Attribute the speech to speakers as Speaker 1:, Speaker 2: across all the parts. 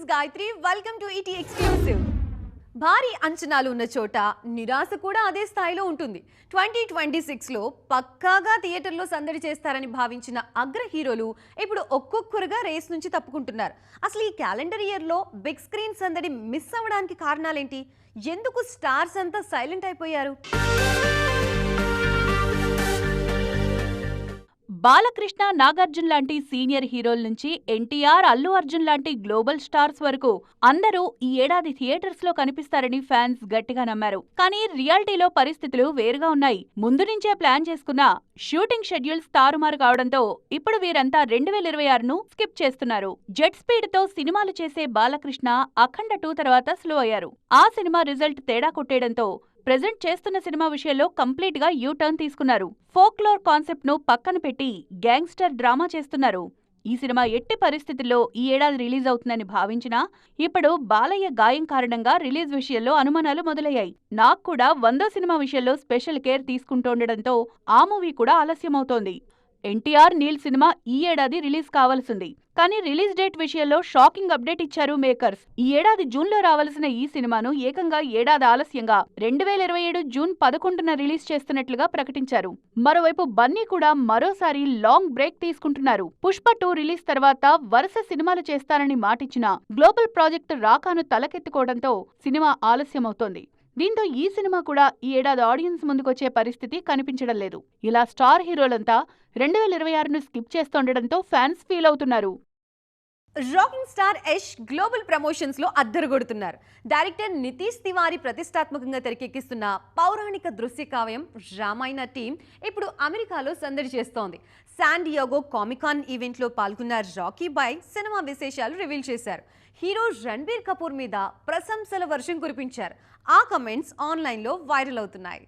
Speaker 1: is Gayatri. Welcome to ET Exclusive. భారీ అంచనాలు ఉన్న చోట నిరాశ కూడా అదే స్థాయిలో ఉంటుంది. 2026లో పక్కాగా థియేటర్లో సందడి చేస్తారని భావించిన అగ్ర హీరోలు ఇప్పుడు ఒక్కొక్కరుగా రేస్ నుంచి తప్పుకుంటున్నారు. అసలు ఈ క్యాలెండర్ ఇయర్లో బిగ్ స్క్రీన్ సందడి మిస్ అవ్వడానికి కారణాలేంటి? ఎందుకు స్టార్స్ అంతా సైలెంట్ అయిపోయారు?
Speaker 2: బాలకృష్ణ, నాగార్జున లాంటి సీనియర్ హీరోల నుంచి ఎన్టీఆర్, అల్లు అర్జున్ లాంటి గ్లోబల్ స్టార్స్ వరకు అందరూ ఈ ఏడాది థియేటర్స్ లో కనిపిస్తారని ఫ్యాన్స్ గట్టిగా నమ్మారు. కానీ రియాలిటీలో పరిస్థితులు వేరుగా ఉన్నాయి. ముందు నుంచే ప్లాన్ చేసుకున్న షూటింగ్ షెడ్యూల్స్ తారుమారు కావడంతో ఇప్పుడు వీరంతా 2026ను స్కిప్ చేస్తున్నారు. జెట్ స్పీడ్ తో సినిమాలు చేసే బాలకృష్ణ అఖండ 2 తర్వాత స్లో అయ్యారు. ఆ సినిమా రిజల్ట్ తేడా కొట్టేయడంతో ప్రెజెంట్ చేస్తున్న సినిమా విషయంలో కంప్లీట్ గా యూ టర్న్ తీసుకున్నారు. ఫోక్లోర్ కాన్సెప్ట్ ను పక్కన పెట్టి గ్యాంగ్స్టర్ డ్రామా చేస్తున్నారు. ఈ సినిమా ఎట్టి పరిస్థితుల్లో ఈ ఏడాది రిలీజ్ అవుతుందని భావించినా ఇప్పుడు బాలయ్య గాయం కారణంగా రిలీజ్ విషయంలో అనుమానాలు మొదలయ్యాయి. నాకు కూడా 100 సినిమా విషయంలో స్పెషల్ కేర్ తీసుకుంటుండటంతో ఆ మూవీ కూడా ఆలస్యమవుతోంది. ఎన్టీఆర్, నీల్ సినిమా ఈ ఏడాది రిలీజ్ కావాల్సింది. కానీ రిలీజ్ డేట్ విషయంలో షాకింగ్ అప్డేట్ ఇచ్చారు మేకర్స్. ఈ ఏడాది జూన్లో రావాల్సిన ఈ సినిమాను ఏకంగా ఏడాది ఆలస్యంగా 2027 జూన్ 11న రిలీజ్ చేస్తున్నట్లుగా ప్రకటించారు. మరోవైపు బన్నీ కూడా మరోసారి లాంగ్ బ్రేక్ తీసుకుంటున్నారు. పుష్ప 2 రిలీజ్ తర్వాత వరుస సినిమాలు చేస్తానని మాటిచ్చిన గ్లోబల్ ప్రాజెక్టు రాకాను తలకెత్తుకోవడంతో సినిమా ఆలస్యమవుతోంది. దీంతో ఈ సినిమా కూడా ఈ ఏడాది ఆడియన్స్ ముందుకొచ్చే పరిస్థితి కనిపించడం లేదు. ఇలా స్టార్ హీరోలంతా 2026ను స్కిప్ చేస్తుండటంతో ఫ్యాన్స్ ఫీల్ అవుతున్నారు.
Speaker 1: Rocking star Yash global promotions లో అద్దరగొడుతున్నారు. డైరెక్టర్ నితీష్ తివారీ ప్రతిష్టాత్మకంగా తెరకెక్కిస్తున్న పౌరాణిక దృశ్య కావ్యం రామాయణ టీం ఇప్పుడు అమెరికాలో సందడి చేస్తోంది. శాన్ డియాగో కామికాన్ ఈవెంట్లో పాల్గొన్న రాకీ బాయ్ సినిమా విశేషాలు రివీల్ చేశారు. హీరో రణబీర్ కపూర్ మీద ప్రశంసల వర్షం కురిపించారు. ఆ కమెంట్స్ ఆన్లైన్లో వైరల్ అవుతున్నాయి.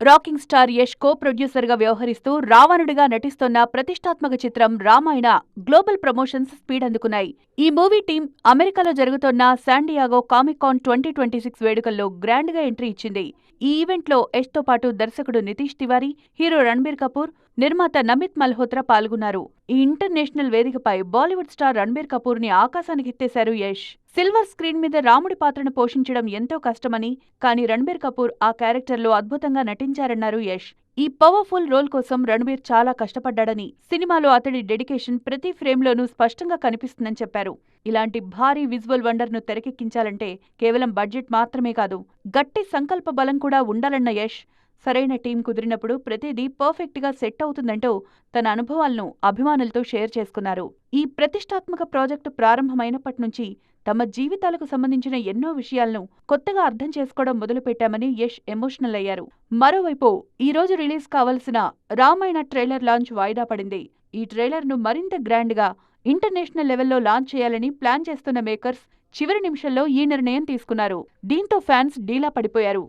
Speaker 2: Rocking star Yash co producer గా వ్యవహరిస్తూ రావణుడిగా నటిస్తోన్న ప్రతిష్టాత్మక చిత్రం రామాయణ గ్లోబల్ ప్రమోషన్స్ స్పీడ్ అందుకున్నాయి. ఈ మూవీ టీం అమెరికాలో జరుగుతోన్న శాన్ డియాగో కామికాన్ 2026 వేడుకల్లో గ్రాండ్ గా ఎంట్రీ ఇచ్చింది. ఈ ఈవెంట్లో యష్ తో పాటు దర్శకుడు నితీష్ తివారీ, హీరో రణబీర్ కపూర్, నిర్మాత నమిత్ మల్హోత్రా పాల్గొన్నారు. ఈ ఇంటర్నేషనల్ వేదికపై బాలీవుడ్ స్టార్ రణబీర్ కపూర్ ని ఆకాశానికి ఎత్తేశారు యష్. సిల్వర్ స్క్రీన్ మీద రాముడి పాత్రను పోషించడం ఎంతో కష్టమని, కానీ రణబీర్ కపూర్ ఆ క్యారెక్టర్లో అద్భుతంగా నటించారన్నారు యష్. ఈ పవర్ఫుల్ రోల్ కోసం రణబీర్ చాలా కష్టపడ్డాడని, సినిమాలో అతడి డెడికేషన్ ప్రతి ఫ్రేమ్లోనూ స్పష్టంగా కనిపిస్తుందని చెప్పారు. ఇలాంటి భారీ విజువల్ వండర్ను తెరకెక్కించాలంటే కేవలం బడ్జెట్ మాత్రమే కాదు, గట్టి సంకల్ప బలం కూడా ఉండాలన్న యష్, సరైన టీం కుదిరినప్పుడు ప్రతిదీ పర్ఫెక్ట్ గా సెట్ అవుతుందంటూ తన అనుభవాలను అభిమానులతో షేర్ చేసుకున్నారు. ఈ ప్రతిష్టాత్మక ప్రాజెక్టు ప్రారంభమైనప్పటి నుంచి తమ జీవితాలకు సంబంధించిన ఎన్నో విషయాలను కొత్తగా అర్థం చేసుకోవడం మొదలుపెట్టామని యష్ ఎమోషనల్ అయ్యారు. మరోవైపు ఈ రోజు రిలీజ్ కావలసిన రామాయణ ట్రైలర్ లాంచ్ వాయిదా పడింది. ఈ ట్రైలర్ను మరింత గ్రాండ్ గా ఇంటర్నేషనల్ లెవెల్లో లాంచ్ చేయాలని ప్లాన్ చేస్తున్న మేకర్స్ చివరి నిమిషంలో ఈ నిర్ణయం తీసుకున్నారు. దీంతో ఫ్యాన్స్ డీలా పడిపోయారు.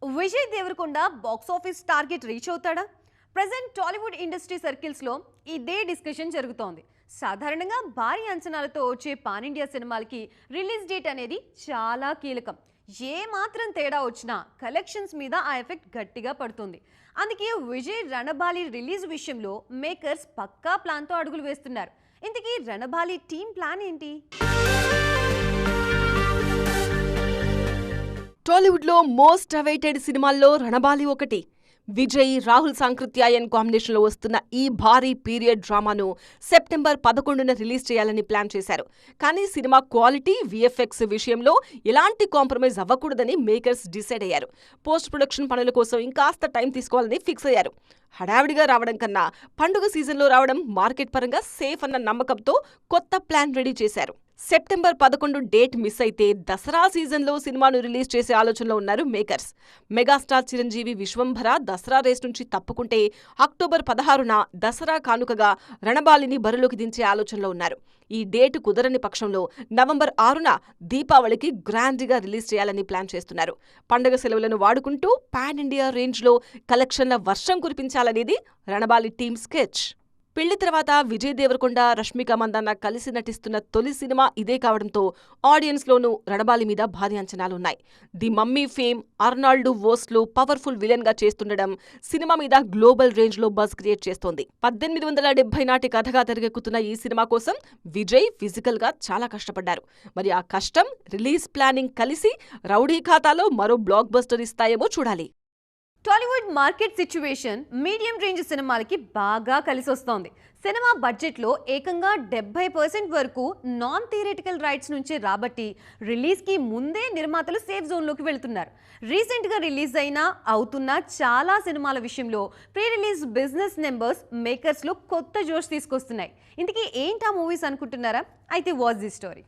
Speaker 1: Vijay Deverakonda box office target reach అవుతాడా? ప్రెజెంట్ టాలీవుడ్ ఇండస్ట్రీ సర్కిల్స్లో ఇదే డిస్కషన్ జరుగుతోంది. సాధారణంగా భారీ అంచనాలతో వచ్చే పాన్ ఇండియా సినిమాలకి రిలీజ్ డేట్ అనేది చాలా కీలకం. ఏ మాత్రం తేడా వచ్చినా కలెక్షన్స్ మీద ఆ ఎఫెక్ట్ గట్టిగా పడుతుంది. అందుకే విజయ్ రణబాలి రిలీజ్ విషయంలో మేకర్స్ పక్కా ప్లాన్తో అడుగులు వేస్తున్నారు. ఇంతకీ రణబాలి టీం ప్లాన్ ఏంటి?
Speaker 3: టాలీవుడ్లో మోస్ట్ అవైటెడ్ సినిమాల్లో రణబాలి ఒకటి. విజయ్, రాహుల్ సాంకృత్యాయన్ కాంబినేషన్లో వస్తున్న ఈ భారీ పీరియడ్ డ్రామాను సెప్టెంబర్ 11న రిలీజ్ చేయాలని ప్లాన్ చేశారు. కానీ సినిమా క్వాలిటీ, విఎఫ్ఎక్స్ విషయంలో ఎలాంటి కాంప్రమైజ్ అవ్వకూడదని మేకర్స్ డిసైడ్ అయ్యారు. పోస్ట్ ప్రొడక్షన్ పనుల కోసం ఇంకాస్త టైం తీసుకోవాలని ఫిక్స్ అయ్యారు. హడావిడిగా రావడం కన్నా పండుగ సీజన్లో రావడం మార్కెట్ పరంగా సేఫ్ అన్న నమ్మకంతో కొత్త ప్లాన్ రెడీ చేశారు. సెప్టెంబర్ 11 డేట్ మిస్ అయితే దసరా సీజన్లో సినిమాను రిలీజ్ చేసే ఆలోచనలో ఉన్నారు makers. Megastar Chiranjeevi Vishwambhara Dasara race నుంచి తప్పుకుంటే అక్టోబర్ 16న దసరా కానుకగా రణబాలిని బరిలోకి దించే ఆలోచనలో ఉన్నారు. ఈ డేట్ కుదరని పక్షంలో నవంబర్ 6న దీపావళికి గ్రాండ్గా రిలీజ్ చేయాలని ప్లాన్ చేస్తున్నారు. పండుగ సెలవులను వాడుకుంటూ పాన్ ఇండియా రేంజ్లో కలెక్షన్ల వర్షం కురిపించాలనేది రణబాలి టీమ్ స్కెచ్. పెళ్లి తర్వాత విజయ్ దేవరకొండ, రష్మిక మందన్న కలిసి నటిస్తున్న తొలి సినిమా ఇదే కావడంతో ఆడియన్స్ లోనూ రణబాలి మీద భారీ అంచనాలున్నాయి. The mummy fame Arnold Vosloo powerful villain గా చేస్తుండడం సినిమా మీద గ్లోబల్ రేంజ్ లో బజ్ క్రియేట్ చేస్తోంది. 1870 నాటి కథగా తెరకెక్కుతున్న ఈ సినిమా కోసం విజయ్ ఫిజికల్ గా చాలా కష్టపడ్డారు. మరి ఆ కష్టం, రిలీజ్ ప్లానింగ్ కలిసి రౌడీ ఖాతాలో మరో బ్లాక్ బస్టర్ ఇస్తాయేమో చూడాలి.
Speaker 1: Tollywood market situation medium range సినిమాలకి బాగా కలిసొస్తోంది. సినిమా బడ్జెట్లో ఏకంగా 70% వరకు నాన్ థియేటికల్ రైట్స్ నుంచి రాబట్టి రిలీజ్కి ముందే నిర్మాతలు సేఫ్ జోన్లోకి వెళ్తున్నారు. రీసెంట్గా రిలీజ్ అవుతున్న చాలా సినిమాల విషయంలో ప్రీ రిలీజ్ బిజినెస్ నెంబర్స్ మేకర్స్లో కొత్త జోష్ తీసుకొస్తున్నాయి. ఇంతకీ ఏంటా మూవీస్ అనుకుంటున్నారా? అయితే watch the story.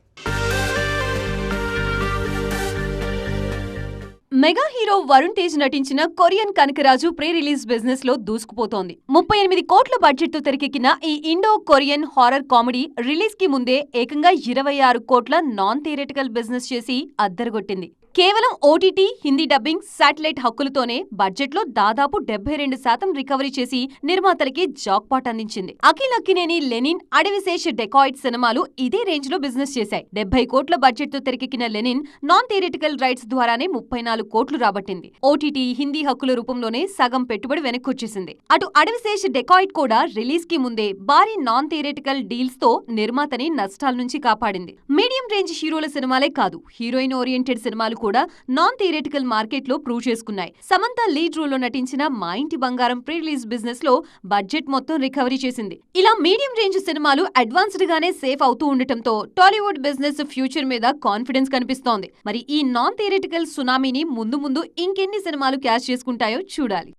Speaker 1: Mega hero Varun Tej నటించిన Korean Kanakaraju pre release business లో దూసుకుపోతోంది. 38 కోట్ల బడ్జెట్ తో తెరకెక్కిన ఈ Indo Korean horror comedy release కి ముందే ఏకంగా 26 కోట్ల నాన్ థియేటికల్ బిజినెస్ చేసి అద్దరగొట్టింది. కేవలం OTT, Hindi dubbing, satellite హక్కులతోనే budget లో దాదాపు 72% రికవరీ చేసి నిర్మాతలకి జాక్పాట్ అందించింది. అఖిల్ అక్కినేని లెనిన్, అడవిశేష్ డెకాయిట్ సినిమాలు ఇదే రేంజ్ లో బిజినెస్ చేశాయి. 70 కోట్ల బడ్జెట్ తో తెరకెక్కిన లెనిన్ నాన్ థియేటికల్ రైట్స్ ద్వారానే 34 కోట్లు రాబట్టింది. ఓటీటీ, హిందీ హక్కుల రూపంలోనే సగం పెట్టుబడి వెనక్కొచ్చేసింది. అటు అడవిశేష్ డెకాయిట్ కూడా రిలీజ్ కి ముందే భారీ నాన్ థియేటికల్ డీల్స్ తో నిర్మాతని నష్టాల నుంచి కాపాడింది. మీడియం రేంజ్ హీరోల సినిమాలే కాదు, హీరోయిన్ ఓరియంటెడ్ సినిమాలు కూడా నాన్ థియేటికల్ మార్కెట్ లో ప్రూవ్ చేసుకున్నాయి. సమంత లీడ్ రోల్ లో నటించిన మా ఇంటి బంగారం ప్రీ రిలీజ్ బిజినెస్ లో బడ్జెట్ మొత్తం రికవరీ చేసింది. ఇలా మీడియం రేంజ్ సినిమాలు అడ్వాన్స్డ్ గానే సేఫ్ అవుతూ ఉండటంతో టాలీవుడ్ బిజినెస్ ఫ్యూచర్ మీద కాన్ఫిడెన్స్ కనిపిస్తోంది. మరి ఈ నాన్ థియేటికల్ సునామీని ముందు ఇంకెన్ని సినిమాలు క్యాచ్ చేసుకుంటాయో చూడాలి.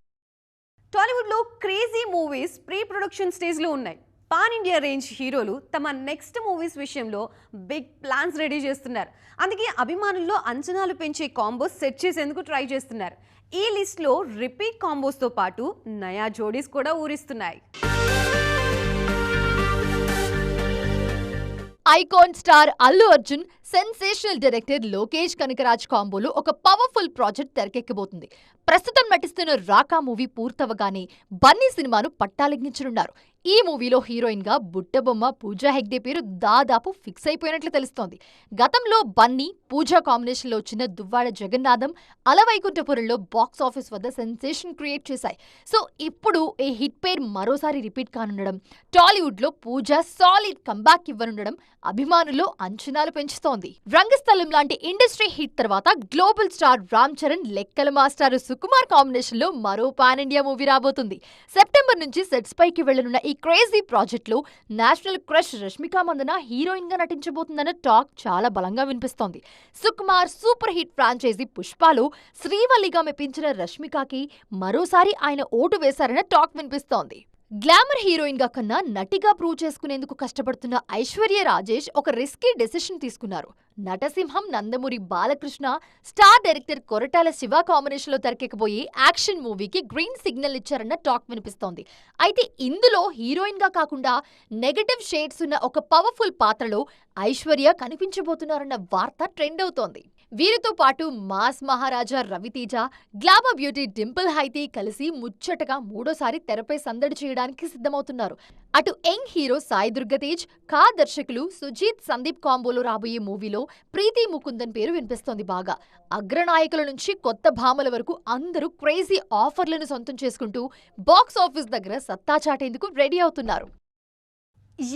Speaker 1: టాలీవుడ్ లో crazy movies pre production stage లో ఉన్నాయి. పాన్ ఇండియా రేంజ్ హీరోలు తమ నెక్స్ట్ మూవీస్ విషయంలో బిగ్ ప్లాన్స్ రెడీ చేస్తున్నారు. అందుకే అభిమానుల్లో అంచనాలు పెంచే కాంబోస్ సెట్ చేసేందుకు ట్రై చేస్తున్నారు. ఈ లిస్ట్లో రిపీట్ కాంబోస్తో పాటు నయా జోడీస్ కూడా ఊరిస్తున్నాయి.
Speaker 4: Icon star Allu Arjun, sensational director Lokesh Kanagaraj కాంబోలో ఒక పవర్ఫుల్ ప్రాజెక్ట్ తెరకెక్కబోతుంది. ప్రస్తుతం నటిస్తున్న రాకా మూవీ పూర్తవగానే బన్నీ సినిమాను పట్టాలెక్కించనున్నారు. ఈ మూవీలో హీరోయిన్ గా బుట్టబొమ్మ పూజా హెగ్డే పేరు దాదాపు ఫిక్స్ అయిపోయినట్లు తెలుస్తోంది. గతంలో బన్నీ, పూజా కాంబినేషన్ లో వచ్చిన దువ్వాడ జగన్నాథం, అలవైకుంఠపురంలో బాక్స్ ఆఫీస్ వద్ద సెన్సేషన్ క్రియేట్ చేశాయి. సో ఇప్పుడు ఈ హిట్ పేర్ మరోసారి రిపీట్ కానుండడం, టాలీవుడ్ లో పూజా సాలిడ్ కంబ్యాక్ ఇవ్వనుండడం అభిమానుల్లో అంచనాలు పెంచుతోంది. రంగస్థలం లాంటి ఇండస్ట్రీ హిట్ తర్వాత గ్లోబల్ స్టార్ రామ్ చరణ్, లెక్కల మాస్టారు సుకుమార్ కాంబినేషన్ లో మరో పాన్ ఇండియా మూవీ రాబోతుంది. సెప్టెంబర్ నుంచి సెట్స్ పైకి వెళ్లనున్న ఈ క్రేజీ ప్రాజెక్ట్ లో national crush Rashmika Mandanna heroine గా నటించబోతుందన్న టాక్ చాలా బలంగా వినిపిస్తోంది. సుకుమార్ సూపర్ హిట్ ఫ్రాంచైజీ పుష్పాలో శ్రీవల్లిగా మెప్పించిన రష్మికకి మరోసారి ఆయన ఓటు వేశారన్న టాక్ వినిపిస్తోంది. గ్లామర్ హీరోయిన్ గా కన్నా నటిగా ప్రూవ్ చేసుకునేందుకు కష్టపడుతున్న ఐశ్వర్య రాజేష్ ఒక రిస్కీ డెసిషన్ తీసుకున్నారు. నటసింహం Nandamuri Balakrishna, star director Koratala Siva combination లో తెరకెక్కబోయే యాక్షన్ మూవీకి గ్రీన్ సిగ్నల్ ఇచ్చారన్న టాక్ వినిపిస్తోంది. అయితే ఇందులో హీరోయిన్ గా కాకుండా నెగటివ్ షేడ్స్ ఉన్న ఒక పవర్ఫుల్ పాత్రలో ఐశ్వర్య కనిపించబోతున్నారన్న వార్త ట్రెండ్ అవుతోంది. వీరితో పాటు మాస్ మహారాజా రవితేజ, గ్లామర్ బ్యూటీ డింపుల్ హైతి కలిసి ముచ్చటగా మూడోసారి తెరపై సందడి చేయడానికి సిద్ధమవుతున్నారు. అటు యంగ్ హీరో సాయి దుర్గతేజ్, దర్శకులు సుజీత్ సందీప్ కాంబోలో రాబోయే మూవీలో ప్రీతి ముకుందన్ పేరు వినిపిస్తోంది బాగా. అగ్రనాయకుల నుంచి కొత్త భామల వరకు అందరూ క్రేజీ ఆఫర్లను సొంతం చేసుకుంటూ బాక్స్ ఆఫీస్ దగ్గర సత్తా చాటేందుకు రెడీ అవుతున్నారు.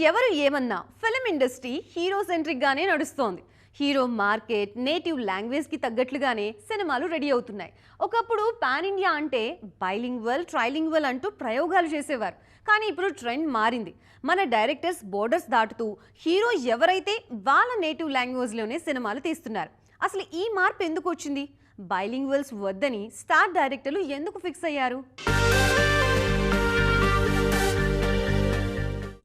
Speaker 1: ఎవరు ఏమన్నా ఫిల్మ్ ఇండస్ట్రీ హీరో సెంట్రిక్ గానే నడుస్తోంది. హీరో మార్కెట్, నేటివ్ లాంగ్వేజ్కి తగ్గట్లుగానే సినిమాలు రెడీ అవుతున్నాయి. ఒకప్పుడు పాన్ ఇండియా అంటే బైలింగ్వల్, ట్రైలింగ్వల్ అంటూ ప్రయోగాలు చేసేవారు. కానీ ఇప్పుడు ట్రెండ్ మారింది. మన డైరెక్టర్స్ బోర్డర్స్ దాటుతూ హీరో ఎవరైతే వాళ్ళ నేటివ్ లాంగ్వేజ్లోనే సినిమాలు తీస్తున్నారు. అసలు ఈ మార్పు ఎందుకు వచ్చింది? బైలింగ్వల్స్ వద్దని స్టార్ డైరెక్టర్లు ఎందుకు ఫిక్స్ అయ్యారు?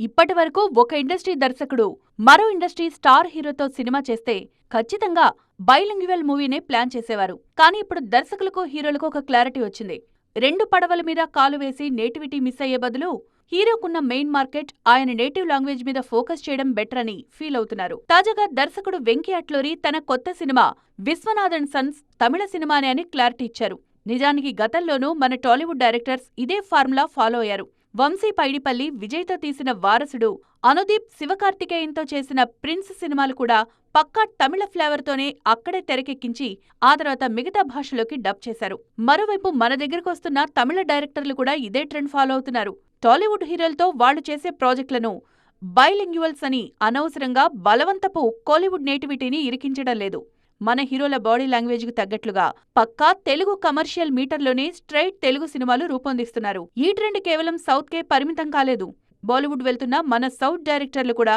Speaker 2: ఇప్పటి వరకు ఒక ఇండస్ట్రీ దర్శకుడు మరో ఇండస్ట్రీ స్టార్ హీరోతో సినిమా చేస్తే ఖచ్చితంగా బైలింగ్యువల్ మూవీనే ప్లాన్ చేసేవారు. కానీ ఇప్పుడు దర్శకులకు, హీరోలకు ఒక క్లారిటీ వచ్చింది. 2 పడవల మీద కాలు వేసి నేటివిటీ మిస్ అయ్యే బదులు హీరోకున్న మెయిన్ మార్కెట్, ఆయన నేటివ్ లాంగ్వేజ్ మీద ఫోకస్ చేయడం బెటర్ అని ఫీల్ అవుతున్నారు. తాజాగా దర్శకుడు వెంకీ అట్లూరి తన కొత్త సినిమా విశ్వనాథన్ సన్స్ తమిళ సినిమానే అని క్లారిటీ ఇచ్చారు. నిజానికి గతంలోనూ మన టాలీవుడ్ డైరెక్టర్స్ ఇదే ఫార్ములా ఫాలో అయ్యారు. వంశీ పైడిపల్లి విజయ్తో తీసిన వారసుడు, అనుదీప్ శివకార్తికేయన్తో చేసిన ప్రిన్స్ సినిమాలు కూడా పక్కా తమిళ ఫ్లేవర్తోనే అక్కడే తెరకెక్కించి ఆ తర్వాత మిగతా భాషలోకి డబ్ చేశారు. మరోవైపు మన దగ్గరకొస్తున్న తమిళ డైరెక్టర్లు కూడా ఇదే ట్రెండ్ ఫాలో అవుతున్నారు. టాలీవుడ్ హీరోలతో వాళ్లు చేసే ప్రాజెక్టులను బైలింగ్యువల్స్ అని అనవసరంగా బలవంతపు కోలీవుడ్ నేటివిటీని ఇరికించడం లేదు. మన హీరోల బాడీ లాంగ్వేజ్కు తగ్గట్లుగా పక్కా తెలుగు కమర్షియల్ మీటర్లోనే స్ట్రైట్ తెలుగు సినిమాలు రూపొందిస్తున్నారు. ఈ ట్రెండ్ కేవలం సౌత్కే పరిమితం కాలేదు. బాలీవుడ్ వెళ్తున్న మన సౌత్ డైరెక్టర్లు కూడా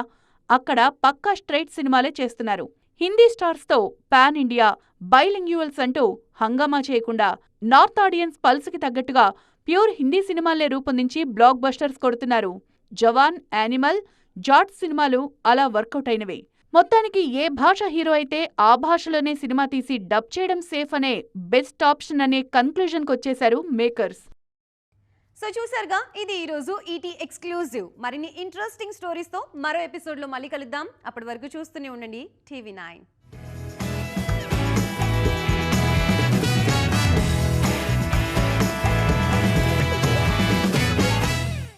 Speaker 2: అక్కడ పక్కా స్ట్రైట్ సినిమాలే చేస్తున్నారు. హిందీ స్టార్స్తో పాన్ ఇండియా బైలింగ్యువల్స్ అంటూ హంగామా చేయకుండా నార్త్ ఆడియన్స్ పల్స్కి తగ్గట్టుగా ప్యూర్ హిందీ సినిమాలే రూపొందించి బ్లాక్ బస్టర్స్ కొడుతున్నారు. జవాన్, యానిమల్, జాట్ సినిమాలు అలా వర్కౌట్ అయినవే. మొత్తానికి ఏ భాష హీరో అయితే ఆ భాషలోనే సినిమా తీసి డబ్ చేయడం సేఫ్ అనే బెస్ట్ ఆప్షన్ అనే కన్క్లూజన్కి వచ్చేశారు మేకర్స్.
Speaker 1: సో చూసారుగా, ఇది ఈరోజు ఈటీ ఎక్స్క్లూజివ్. మరిన్ని ఇంట్రెస్టింగ్ స్టోరీస్తో మరో ఎపిసోడ్లో మళ్ళీ కలుద్దాం. అప్పటి వరకు చూస్తూనే ఉండండి టీవీ 9.